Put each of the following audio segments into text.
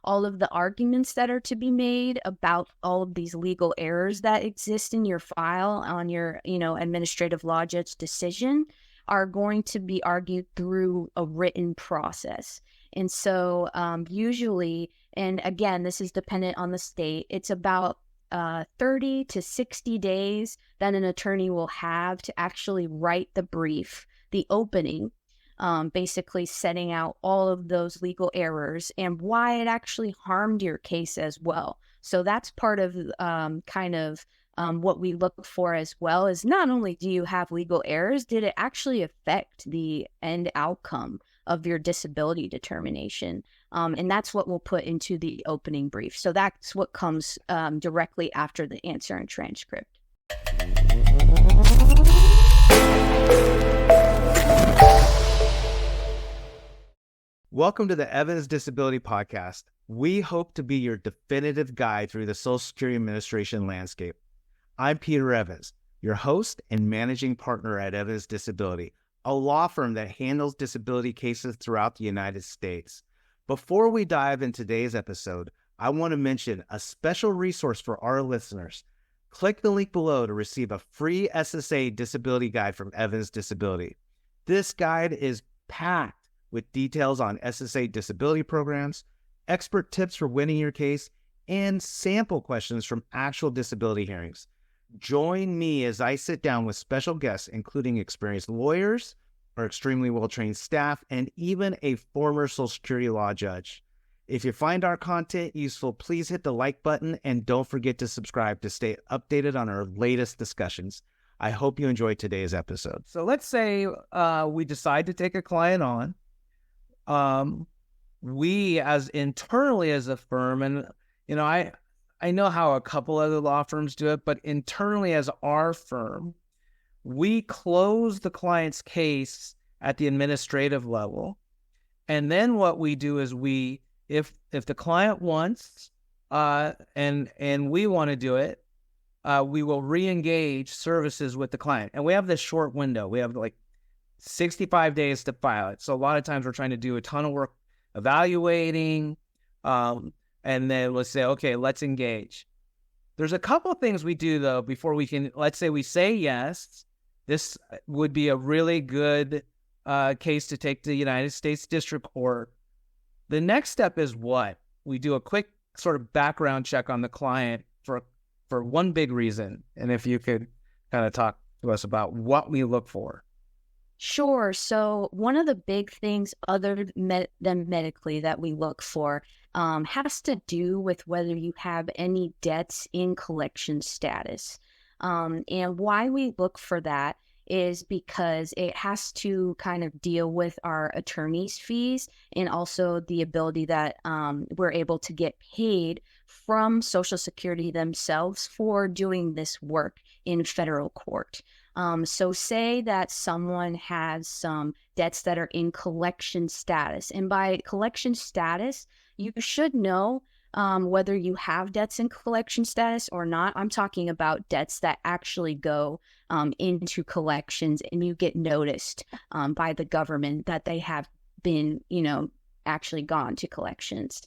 all of the arguments that are to be made about all of these legal errors that exist in your file on your, administrative law judge decision are going to be argued through a written process. And so usually, and again, this is dependent on the state, it's about 30 to 60 days that an attorney will have to actually write the brief, the opening, basically setting out all of those legal errors and why it actually harmed your case as well. So that's part of what we look for as well, is not only do you have legal errors, did it actually affect the end outcome of your disability determination? And that's what we'll put into the opening brief. So that's what comes directly after the answer and transcript. Welcome to the Evans Disability Podcast. We hope to be your definitive guide through the Social Security Administration landscape. I'm Peter Evans, your host and managing partner at Evans Disability, a law firm that handles disability cases throughout the United States. Before we dive into today's episode, I want to mention a special resource for our listeners. Click the link below to receive a free SSA disability guide from Evans Disability. This guide is packed with details on SSA disability programs, expert tips for winning your case, and sample questions from actual disability hearings. Join me as I sit down with special guests, including experienced lawyers, our extremely well-trained staff, and even a former Social Security law judge. If you find our content useful, please hit the like button and don't forget to subscribe to stay updated on our latest discussions. I hope you enjoyed today's episode. So let's say we decide to take a client on. We as internally as a firm, and I know how a couple other law firms do it, but internally as our firm, we close the client's case at the administrative level. And then what we do is if the client wants, and we want to do it, we will re-engage services with the client. And we have this short window. We have like 65 days to file it. So a lot of times we're trying to do a ton of work evaluating, and then let's say, okay, let's engage. There's a couple of things we do though before we can, let's say we say yes, this would be a really good case to take to the United States District Court. The next step is what? We do a quick sort of background check on the client for one big reason. And if you could kind of talk to us about what we look for. Sure. So one of the big things other than medically that we look for has to do with whether you have any debts in collection status. And why we look for that is because it has to kind of deal with our attorney's fees and also the ability that we're able to get paid from Social Security themselves for doing this work in federal court. So say that someone has some debts that are in collection status. And by collection status, you should know whether you have debts in collection status or not. I'm talking about debts that actually go into collections and you get noticed by the government that they have been, actually gone to collections.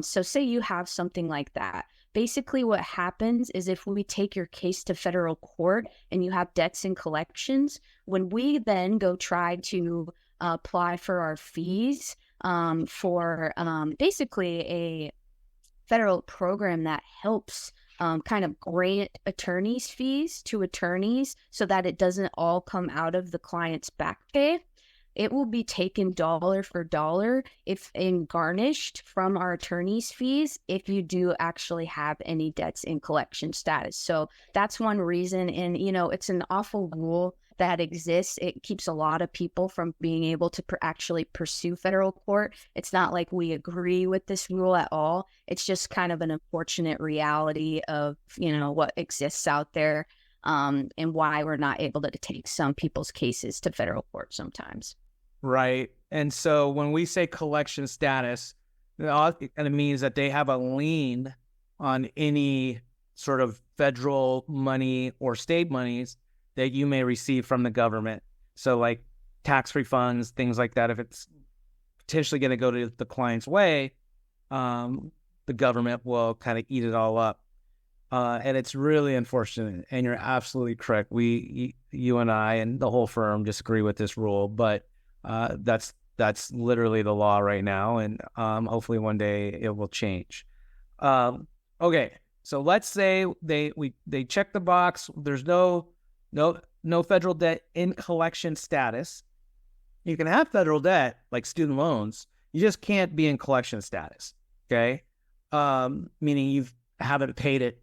So say you have something like that. Basically what happens is if we take your case to federal court and you have debts in collections, when we then go try to apply for our fees for basically a federal program that helps kind of grant attorneys fees to attorneys so that it doesn't all come out of the client's back pay, it will be taken dollar for dollar and garnished from our attorney's fees if you do actually have any debts in collection status. So that's one reason. And, it's an awful rule that exists. It keeps a lot of people from being able to actually pursue federal court. It's not like we agree with this rule at all. It's just kind of an unfortunate reality of, what exists out there and why we're not able to take some people's cases to federal court sometimes. Right. And so when we say collection status, it means that they have a lien on any sort of federal money or state monies that you may receive from the government. So like tax refunds, things like that, if it's potentially going to go to the client's way, the government will kind of eat it all up. And it's really unfortunate. And you're absolutely correct. You and I and the whole firm disagree with this rule, but that's literally the law right now. And hopefully one day it will change. Okay, so let's say they check the box. There's no federal debt in collection status. You can have federal debt like student loans. You just can't be in collection status. Okay, meaning you haven't paid it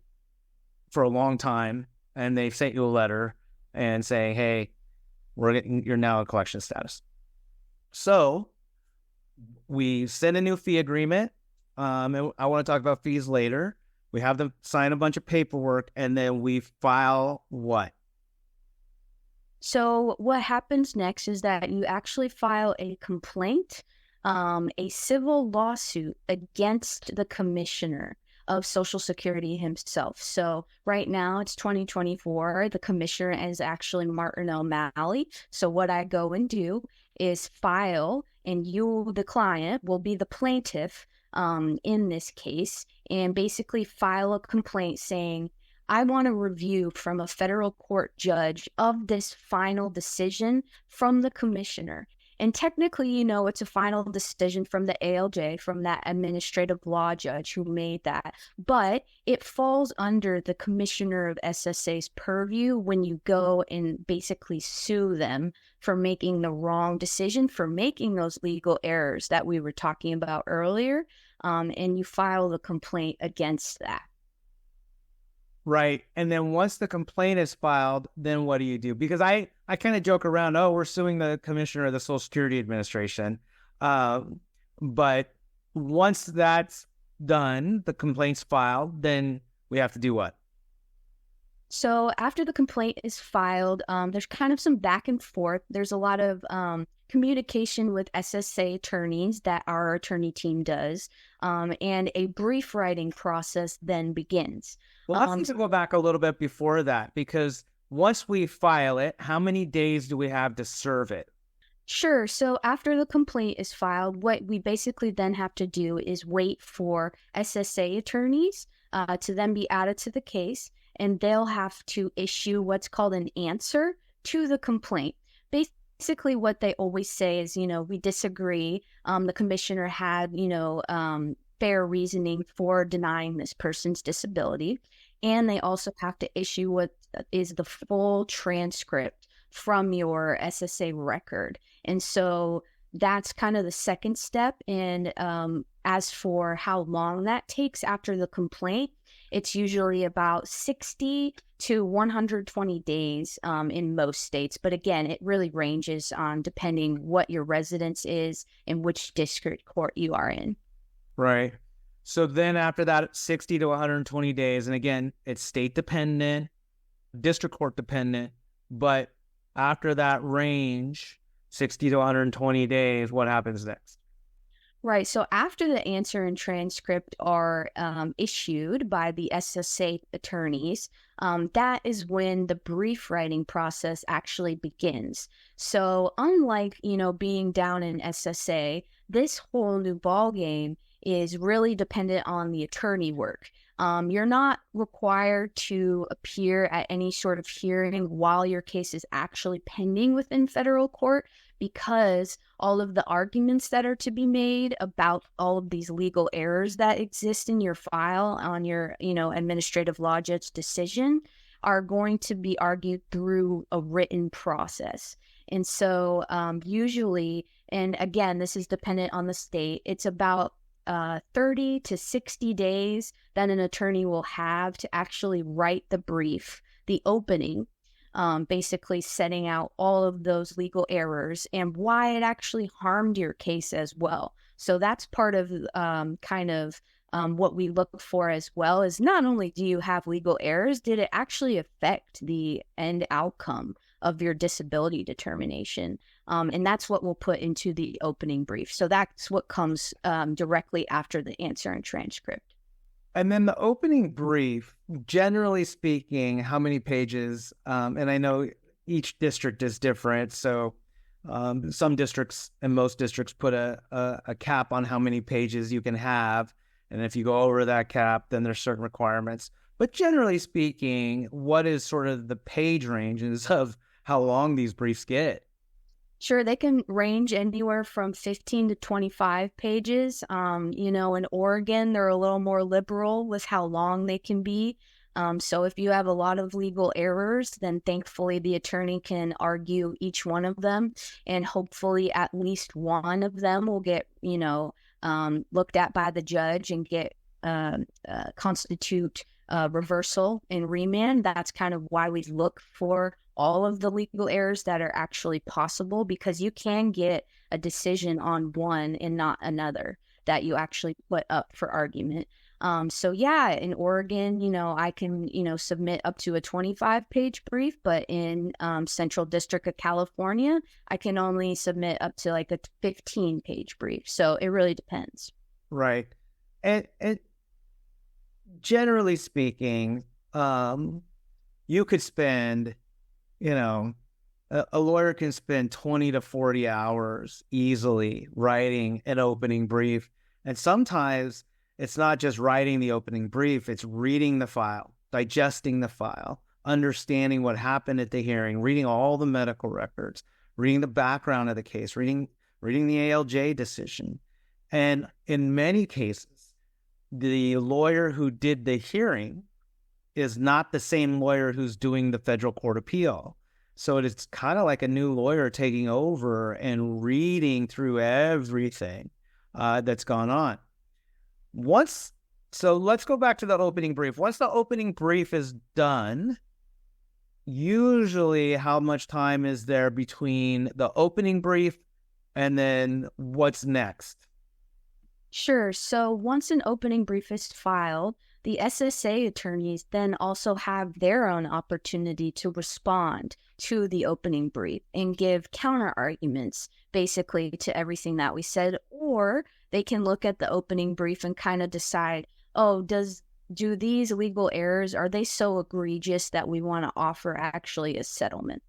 for a long time, and they've sent you a letter and saying, "Hey, you're now in collection status." So we send a new fee agreement. And I want to talk about fees later. We have them sign a bunch of paperwork, and then we file what? So what happens next is that you actually file a complaint, a civil lawsuit against the commissioner of Social Security himself. So right now it's 2024. The commissioner is actually Martin O'Malley. So what I go and do is file, and you, the client, will be the plaintiff in this case, and basically file a complaint saying, I want a review from a federal court judge of this final decision from the commissioner. And technically, it's a final decision from the ALJ, from that administrative law judge who made that. But it falls under the commissioner of SSA's purview when you go and basically sue them for making the wrong decision, for making those legal errors that we were talking about earlier. And you file the complaint against that. Right. And then once the complaint is filed, then what do you do? Because I kind of joke around, we're suing the commissioner of the Social Security Administration. But once that's done, the complaint's filed, then we have to do what? So after the complaint is filed, there's kind of some back and forth. There's a lot of communication with SSA attorneys that our attorney team does, and a brief writing process then begins. Well, let's go back a little bit before that, because once we file it, how many days do we have to serve it? Sure. So after the complaint is filed, what we basically then have to do is wait for SSA attorneys to then be added to the case, and they'll have to issue what's called an answer to the complaint. Basically, what they always say is, we disagree. The commissioner had, fair reasoning for denying this person's disability. And they also have to issue what is the full transcript from your SSA record. And so that's kind of the second step. And as for how long that takes after the complaint, it's usually about 60 to 120 days in most states. But again, it really ranges on depending what your residence is and which district court you are in. Right. So then after that, 60 to 120 days, and again, it's state dependent, district court dependent, but after that range, 60 to 120 days, what happens next? Right. So after the answer and transcript are issued by the SSA attorneys, that is when the brief writing process actually begins. So unlike, being down in SSA, this whole new ballgame is really dependent on the attorney work. You're not required to appear at any sort of hearing while your case is actually pending within federal court, because all of the arguments that are to be made about all of these legal errors that exist in your file on your, administrative law judge decision are going to be argued through a written process. And so usually, and again, this is dependent on the state, it's about 30 to 60 days that an attorney will have to actually write the brief, the opening, basically setting out all of those legal errors and why it actually harmed your case as well. So that's part of what we look for as well, is not only do you have legal errors, did it actually affect the end outcome of your disability determination? And that's what we'll put into the opening brief. So that's what comes directly after the answer and transcript. And then the opening brief, generally speaking, how many pages? And I know each district is different. So some districts and most districts put a cap on how many pages you can have. And if you go over that cap, then there's certain requirements. But generally speaking, what is sort of the page ranges of how long these briefs get? Sure, they can range anywhere from 15 to 25 pages. In Oregon, they're a little more liberal with how long they can be. So if you have a lot of legal errors, then thankfully the attorney can argue each one of them, and hopefully at least one of them will get, looked at by the judge and get constitute reversal and remand. That's kind of why we look for all of the legal errors that are actually possible, because you can get a decision on one and not another that you actually put up for argument. In Oregon, I can, submit up to a 25-page brief, but in Central District of California, I can only submit up to like a 15-page brief. So it really depends. Right. And generally speaking, you could spend, a lawyer can spend 20 to 40 hours easily writing an opening brief. And sometimes it's not just writing the opening brief, it's reading the file, digesting the file, understanding what happened at the hearing, reading all the medical records, reading the background of the case, reading the ALJ decision. And in many cases, the lawyer who did the hearing is not the same lawyer who's doing the federal court appeal. So it's kind of like a new lawyer taking over and reading through everything that's gone on. So let's go back to the opening brief. Once the opening brief is done, usually how much time is there between the opening brief and then what's next? Sure. So once an opening brief is filed, the SSA attorneys then also have their own opportunity to respond to the opening brief and give counter arguments basically to everything that we said, or they can look at the opening brief and kind of decide, do these legal errors, are they so egregious that we want to offer actually a settlement?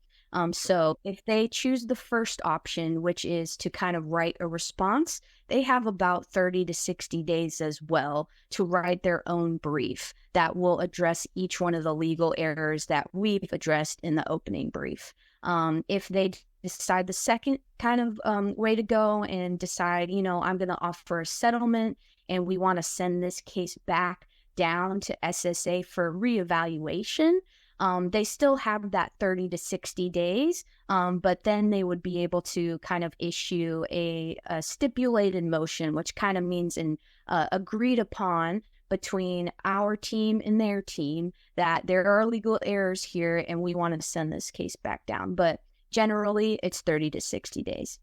So if they choose the first option, which is to kind of write a response, they have about 30 to 60 days as well to write their own brief that will address each one of the legal errors that we've addressed in the opening brief. If they decide the second kind of way to go and decide, I'm going to offer a settlement and we want to send this case back down to SSA for reevaluation, they still have that 30 to 60 days, but then they would be able to kind of issue a stipulated motion, which kind of means an agreed upon between our team and their team that there are legal errors here and we want to send this case back down. But generally, it's 30 to 60 days.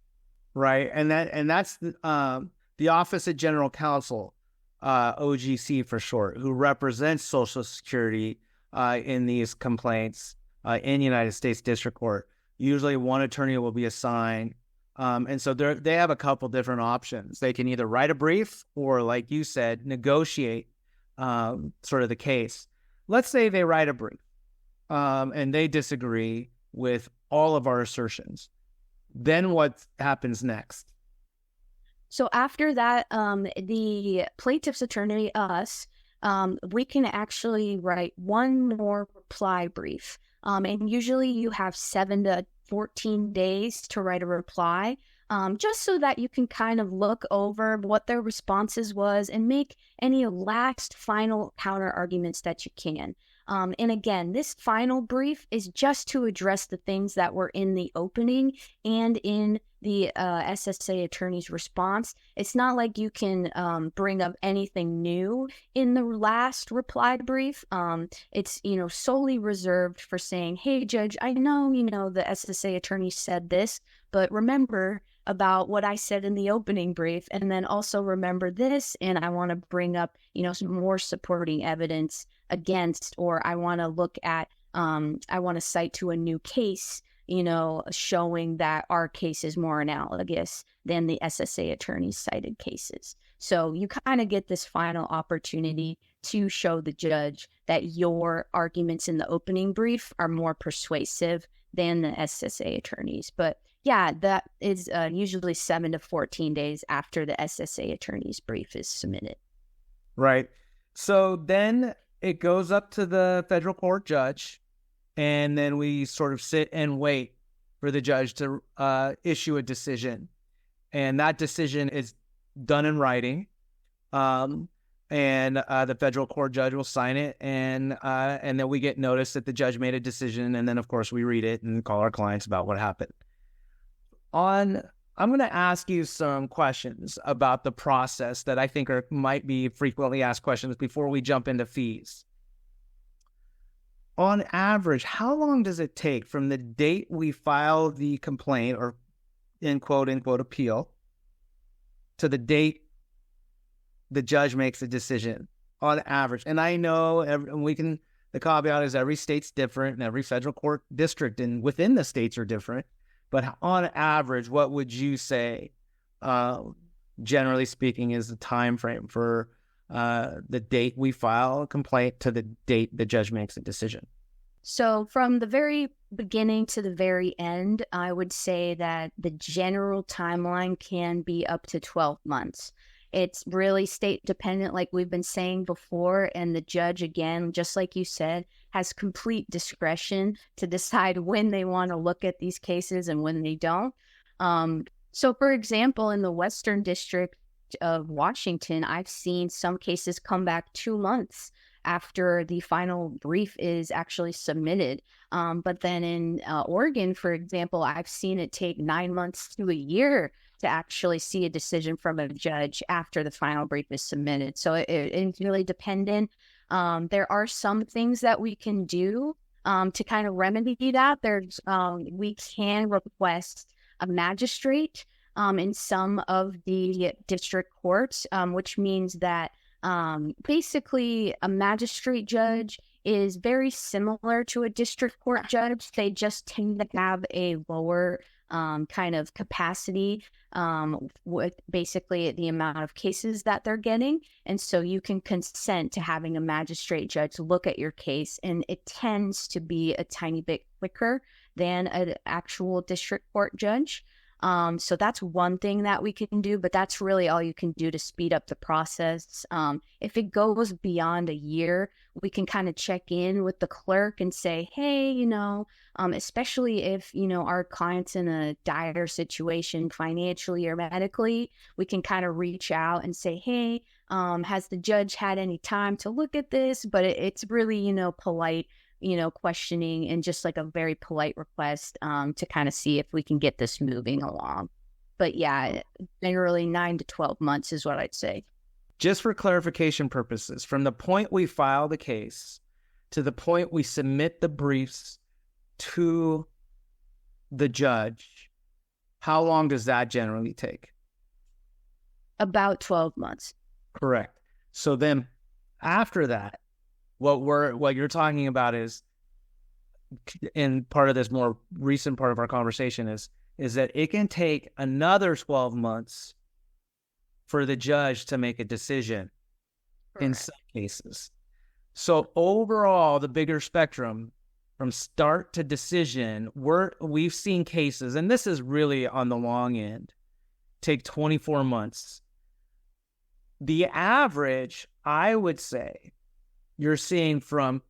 Right, and that's the Office of General Counsel, OGC for short, who represents Social Security in these complaints in United States District Court. Usually one attorney will be assigned. And so they have a couple different options. They can either write a brief or, like you said, negotiate sort of the case. Let's say they write a brief and they disagree with all of our assertions. Then what happens next? So after that, the plaintiff's attorney, us, we can actually write one more reply brief. And usually you have 7 to 14 days to write a reply, just so that you can kind of look over what their responses was and make any last final counter arguments that you can. And again, this final brief is just to address the things that were in the opening and in the SSA attorney's response. It's not like you can bring up anything new in the last reply brief. It's, solely reserved for saying, hey, Judge, I know, the SSA attorney said this, but remember about what I said in the opening brief, and then also remember this, and I want to bring up, some more supporting evidence against, or I want to look at, I want to cite to a new case, showing that our case is more analogous than the SSA attorney's cited cases. So you kind of get this final opportunity to show the judge that your arguments in the opening brief are more persuasive than the SSA attorneys. But yeah, that is usually 7 to 14 days after the SSA attorney's brief is submitted. Right. So then it goes up to the federal court judge, and then we sort of sit and wait for the judge to issue a decision. And that decision is done in writing. And the federal court judge will sign it, and then we get notice that the judge made a decision, and then of course we read it and call our clients about what happened. I'm going to ask you some questions about the process that I think might be frequently asked questions before we jump into fees. On average, how long does it take from the date we file the complaint or in quote unquote appeal to the date the judge makes a decision on average? And I know the caveat is every state's different and every federal court district and within the states are different. But on average, what would you say, generally speaking, is the time frame for the date we file a complaint to the date the judge makes a decision? So from the very beginning to the very end, I would say that the general timeline can be up to 12 months. It's really state dependent, like we've been saying before, and the judge, again, just like you said, has complete discretion to decide when they want to look at these cases and when they don't. So, for example, in the Western District of Washington, I've seen some cases come back 2 months after the final brief is actually submitted. But then in Oregon, for example, I've seen it take 9 months to a year to actually see a decision from a judge after the final brief is submitted. So it's really dependent. There are some things that we can do to kind of remedy that. We can request a magistrate in some of the district courts, which means that basically a magistrate judge is very similar to a district court judge. They just tend to have a lower kind of capacity with basically the amount of cases that they're getting. And so you can consent to having a magistrate judge look at your case, and it tends to be a tiny bit quicker than an actual district court judge. So that's one thing that we can do, but that's really all you can do to speed up the process. If it goes beyond a year, we can kind of check in with the clerk and say, hey, especially if, our client's in a dire situation financially or medically, we can kind of reach out and say, hey, has the judge had any time to look at this? But it's really, polite, questioning and just like a very polite request to kind of see if we can get this moving along. But yeah, generally 9 to 12 months is what I'd say. Just for clarification purposes, from the point we file the case to the point we submit the briefs to the judge, how long does that generally take? About 12 months. Correct. So then after that, what you're talking about is, in part of this more recent part of our conversation is that it can take another 12 months for the judge to make a decision. Correct. In some cases. So overall, the bigger spectrum from start to decision, we've seen cases, and this is really on the long end, take 24 months. The average, I would say, you're seeing from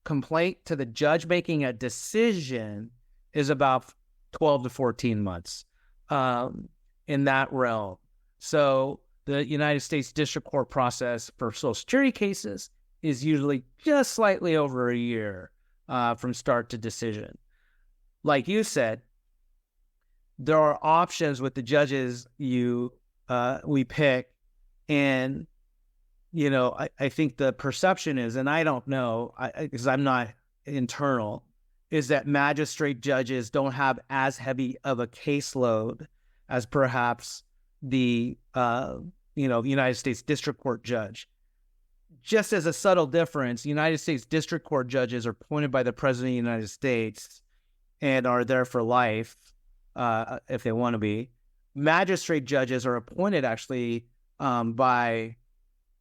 complaint to the judge making a decision is about 12 to 14 months in that realm. So the United States District Court process for Social Security cases is usually just slightly over a year from start to decision. Like you said, there are options with the judges we pick, and I think the perception is, and I don't know, because I'm not internal, is that magistrate judges don't have as heavy of a caseload as perhaps the United States District Court judge. Just as a subtle difference, United States District Court judges are appointed by the President of the United States and are there for life if they want to be. Magistrate judges are appointed actually by...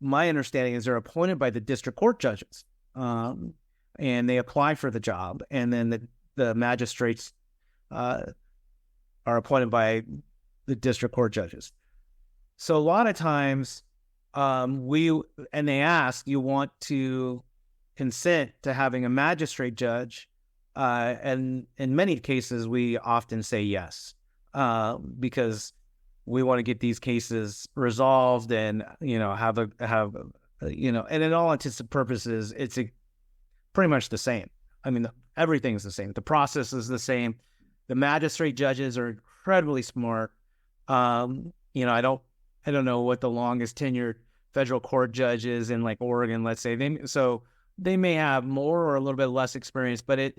My understanding is they're appointed by the district court judges, and they apply for the job, and then the magistrates are appointed by the district court judges. So a lot of times they ask, you want to consent to having a magistrate judge, and in many cases we often say yes, because we want to get these cases resolved and and in all intents and purposes pretty much the same. I mean, everything's the same. The process is the same. The magistrate judges are incredibly smart. I don't know what the longest tenured federal court judge is in like Oregon, let's say. They may have more or a little bit less experience, but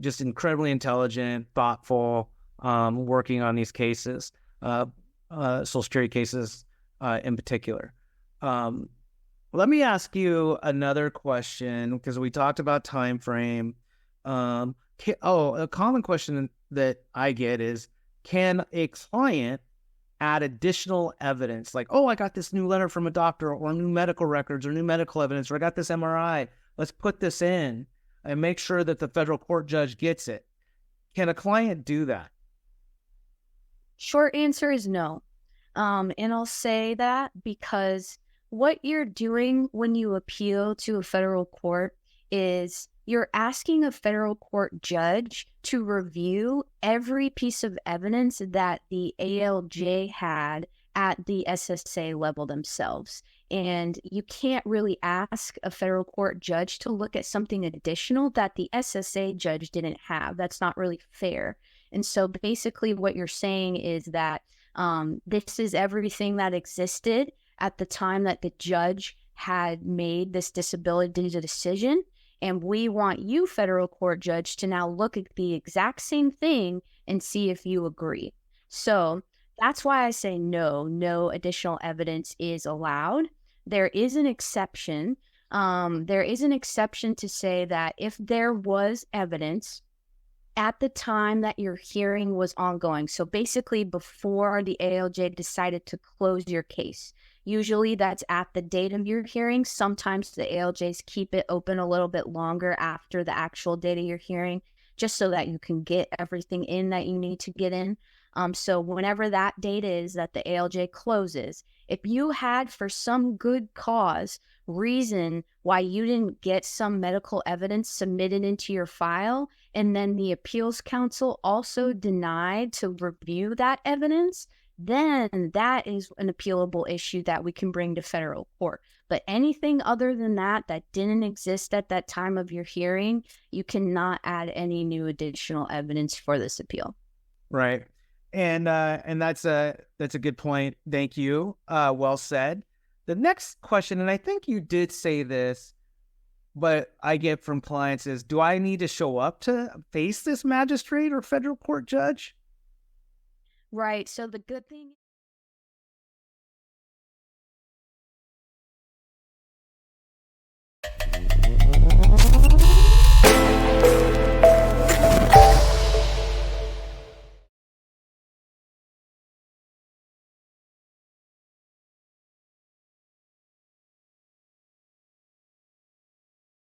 just incredibly intelligent, thoughtful, working on these cases, Social Security cases in particular. Let me ask you another question, because we talked about time frame. A common question that I get is, can a client add additional evidence? Like, I got this new letter from a doctor, or new medical records, or new medical evidence, or I got this MRI. Let's put this in and make sure that the federal court judge gets it. Can a client do that? Short answer is no. And I'll say that because what you're doing when you appeal to a federal court is you're asking a federal court judge to review every piece of evidence that the ALJ had at the SSA level themselves. And you can't really ask a federal court judge to look at something additional that the SSA judge didn't have. That's not really fair. And so basically what you're saying is that this is everything that existed at the time that the judge had made this disability decision. And we want you, federal court judge, to now look at the exact same thing and see if you agree. So that's why I say no additional evidence is allowed. There is an exception. There is an exception to say that if there was evidence at the time that your hearing was ongoing, so basically before the ALJ decided to close your case, usually that's at the date of your hearing. Sometimes the ALJs keep it open a little bit longer after the actual date of your hearing, just so that you can get everything in that you need to get in. So whenever that date is that the ALJ closes, if you had for some good cause reason why you didn't get some medical evidence submitted into your file, and then the appeals council also denied to review that evidence, then that is an appealable issue that we can bring to federal court. But anything other than that didn't exist at that time of your hearing, you cannot add any new additional evidence for this appeal. Right. And that's a good point. Thank you. Well said. The next question, and I think you did say this, but I get from clients is, do I need to show up to face this magistrate or federal court judge? Right. So the good thing